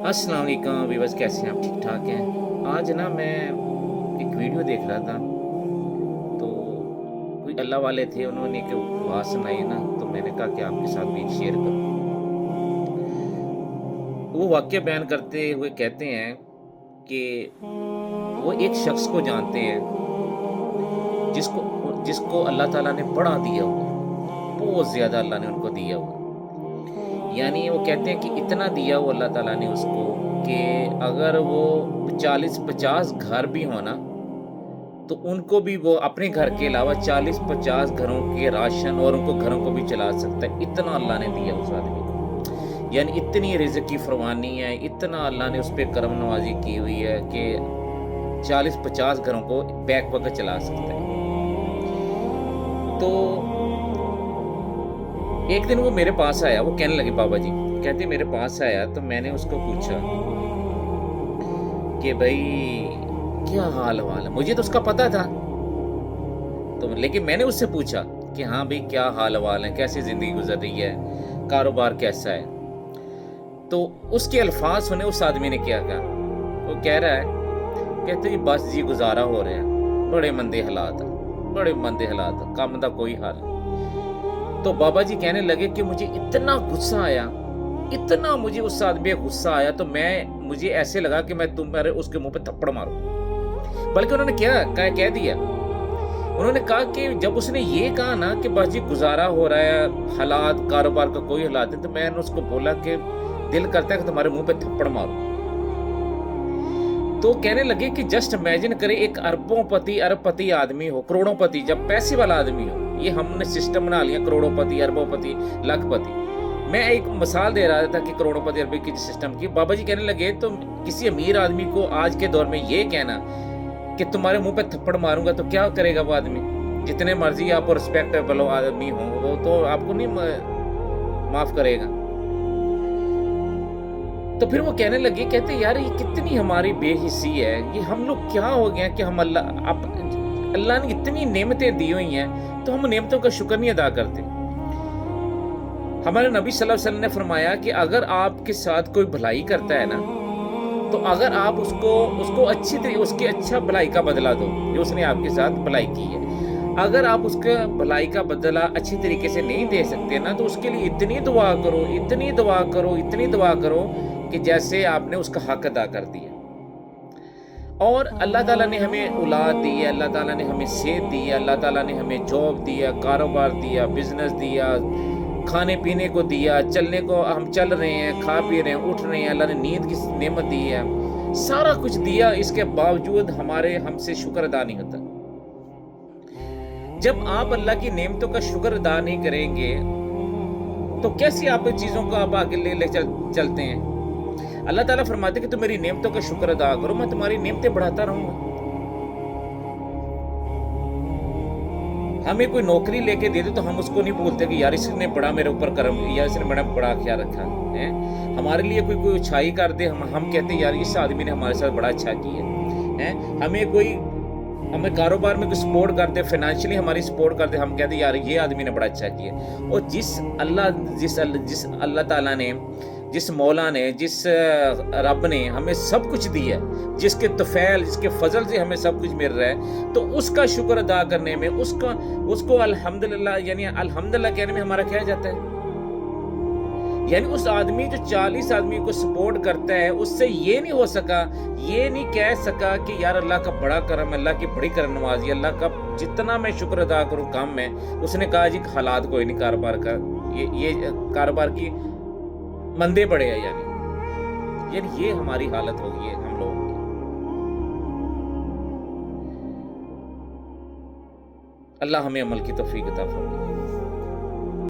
अस्सलाम वालेकुम व्यूअर्स, कैसे हैं आप? ठीक ठाक हैं? आज ना मैं एक वीडियो देख रहा था, तो कोई अल्लाह वाले थे, उन्होंने एक बात सुनाई ना, तो मैंने कहा कि आपके साथ भी शेयर करूँ। वो वाक़या बयान करते हुए कहते हैं कि वो एक शख़्स को जानते हैं जिसको जिसको अल्लाह ताला ने बड़ा दिया हुआ है, बहुत ज़्यादा अल्लाह ने उनको दिया हुआ है। यानी वो कहते हैं कि इतना दिया हुआ अल्लाह ताला ने उसको कि अगर वो 40-50 घर भी हो ना, तो उनको भी वो अपने घर के अलावा 40-50 घरों के राशन और उनको घरों को भी चला सकता है, इतना अल्लाह ने दिया उस आदमी को। यानी इतनी रिज़्क़ की फ़रमानी है, इतना अल्लाह ने उस पे करम नवाज़ी की हुई है कि 40-50 घरों को बैक वक़्त चला सकता है। तो एक दिन वो मेरे पास आया, वो कहने लगे बाबा जी, कहते मेरे पास आया तो मैंने उसको पूछा कि भई क्या हाल-वाल है? मुझे तो उसका पता था। तो लेकिन मैंने उससे पूछा कि हाँ भई क्या हाल-वाल है? कैसी ज़िंदगी गुज़र रही है? कारोबार कैसा है? तो उसके अल्फ़ाज़ सुने उस आदमी ने क्या कहा? वो कह रहा है, कहते जी बस जी गुज़ारा हो रहा है। बड़े मंदे हालात हैं, बड़े मंदे हालात हैं, काम दा कोई हाल नहीं। तो बाबा जी कहने लगे कि मुझे इतना गुस्सा आया, इतना मुझे उस आदमी पे गुस्सा आया, तो मुझे ऐसे लगा कि मैं तुम्हारे उसके मुँह पे थप्पड़ मारूँ। बल्कि उन्होंने क्या कह दिया, उन्होंने कहा कि जब उसने ये कहा ना कि बस जी गुज़ारा हो रहा है, हालात कारोबार का कोई हालात नहीं, तो मैंने उसको बोला कि दिल करता है कि तुम्हारे मुँह पे थप्पड़ मारूँ। तो कहने लगे कि जस्ट इमेजिन करें एक अरबपति आदमी हो, करोड़ोंपति, जब पैसे वाला आदमी हो, ये हमने सिस्टम बना लिया करोड़ोंपति, अरबोंपति, लाखपति। मैं एक मिसाल दे रहा था कि करोड़ोंपति, अरबी की सिस्टम की। बाबा जी कहने लगे तो किसी अमीर आदमी को आज के दौर में ये कहना कि तुम्हारे मुँह पे थप्पड़ मारूँगा तो क्या करेगा वो आदमी? जितने मर्ज़ी आप रिस्पेक्टेबल आदमी हो, वो तो आपको नहीं माफ़ करेगा। तो फिर वो कहने लगे, कहते यार ये कितनी हमारी बेहिस्सी है, ये हम लोग क्या हो गए हैं कि हम अल्लाह ने इतनी नेमतें दी हुई हैं, तो हम नेमतों का शुक्र नहीं अदा करते। हमारे नबी सल्लल्लाहु अलैहि वसल्लम ने फरमाया कि अगर आपके साथ कोई भलाई करता है ना, तो अगर आप उसको अच्छी तरीके उसकी अच्छा भलाई का बदला दो, जो उसने आपके साथ भलाई की है। अगर आप उसका भलाई का बदला अच्छी तरीके से नहीं दे सकते ना, तो उसके लिए इतनी दुआ करो, इतनी दुआ करो, इतनी दुआ करो कि जैसे आपने उसका हक अदा कर दिया। और अल्लाह ताला ने हमें औलाद दी है, अल्लाह ताला ने हमें सेहत दी है, अल्लाह ताला ने हमें जॉब दिया, कारोबार दिया, बिज़नेस दिया, खाने-पीने को दिया, चलने को हम चल रहे हैं, खा पी रहे हैं, उठ रहे हैं, अल्लाह ने नींद की नेमत दी है, सारा कुछ दिया, इसके बावजूद हमसे शुक्र अदा नहीं होता। जब आप अल्लाह की नेमतों का शुक्र अदा नहीं करेंगे, तो कैसे आप चीज़ों को आप आगे ले चलते हैं? अल्लाह ताला फरमाते हैं कि तुम मेरी नेमतों का शुक्र अदा करो, मैं तुम्हारी नेमतें बढ़ाता रहूँगा। हमें कोई नौकरी लेके दे दे तो हम उसको नहीं बोलते कि यार इसने बड़ा मेरे ऊपर करम किया, इसने बड़ा ख्याल रखा है। हमारे लिए कोई अच्छाई कर दे, हम कहते हैं यार इस आदमी ने हमारे साथ बड़ा अच्छा किया है। हमें कारोबार में कोई सपोर्ट कर दे, फाइनेंशियली हमारी सपोर्ट कर दे, हम कहते हैं यार ये आदमी ने बड़ा अच्छा किया। और जिस अल्लाह ताला ने, जिस मौला ने, जिस रब ने हमें सब कुछ दिया, जिसके तफ़ैल, जिसके फ़ज़ल से हमें सब कुछ मिल रहा है, तो उसका शुक्र अदा करने में, उसको अल्हम्दुलिल्लाह यानी अल्हम्दुलिल्लाह कहने में हमारा क्या जाता है? यानी उस आदमी जो 40 आदमी को सपोर्ट करता है, उससे ये नहीं हो सका, ये नहीं कह सका कि यार अल्लाह का बड़ा करम, अल्लाह की बड़ी करम नवाज़ी, अल्लाह का जितना मैं शुक्र अदा करूँ कम है। उसने कहा जी हालात कोई नहीं कारोबार का, ये कारोबार की मंदे पड़े हैं, यानी ये हमारी हालत हो गई है हम लोगों की। अल्लाह हमें अमल की तौफीक अता फरमाए।